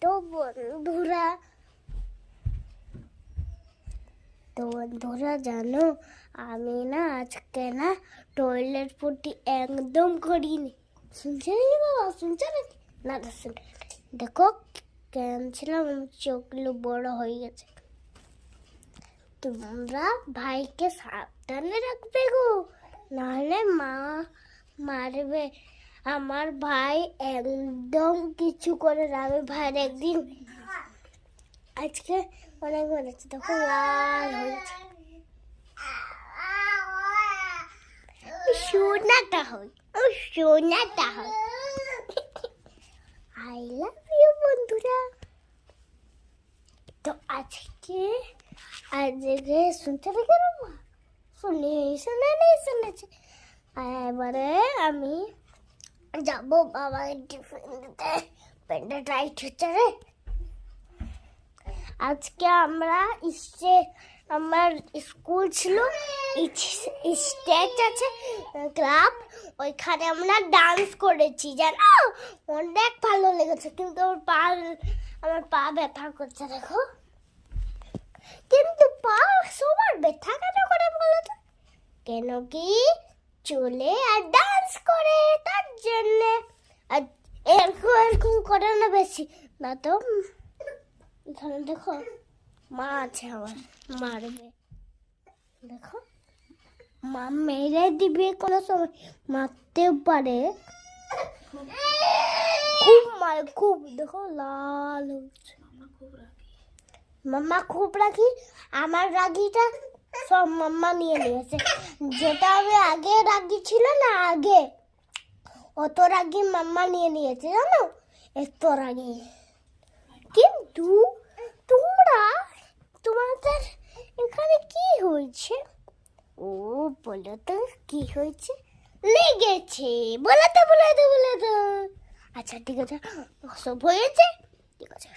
তো বন্ধুরা জানো, আমি না আজকে না টয়লেট পটি একদম করিনি। শুনছে নাকি বাবা? শুনছে নাকি? না শুনে দেখো কেমছিলাম, চোখগুলো বড় হয়ে গেছে। তোমরা ভাইকে সাবধানে রাখবে গো, নাহলে মা মারবে। আমার ভাই একদম কিছু করে না। আমি ভাইয়ের একদিন আজকে অনেক মেরেছে, দেখো লাল হয়েছে। সোনাটা হয়, সোনাটা হয়। আই লাভ ইউ বন্ধুরা। তো আজকে শুনতে পেয়ে গেল, শুনেছি। এবারে আমি যাবো বাবাকে টিফিন দিতে। পেটটা টাইট হচ্ছে রে। আজকে আমার স্কুল ছিল, স্টেজ আছে ক্লাব, ওইখানে আমরা ডান্স করেছি জানো, অনেক ভালো লেগেছে। কিন্তু আমার পা ব্যথা করছে দেখো। কিন্তু পা সবার ব্যথা কেন করে বলো তো? কেন কি চলে আর ডান্স করে, তার জন্যে। আর এরকম করে না বেশি না তো। এখানে দেখো মা আছে, আমার মারবে। দেখো মা মেরে দিবে, কোনো সময় মারতেও পারে। খুব মারে, খুব। দেখো লাল হচ্ছে। মাম্মা খুব রাগি। আমার রাগিটা সব মাম্মা নিয়ে নিয়েছে। যেটা আমি আগে রাগি ছিল না, আগে অত রাগি মাম্মা নিয়ে নিয়েছে জানো, এত রাগি। কিন্তু তোমাদের এখানে কি হয়েছে? ও বলো তো কি হয়েছে? লেগেছে, বলে তো। আচ্ছা ঠিক আছে, সব হয়েছে, ঠিক আছে।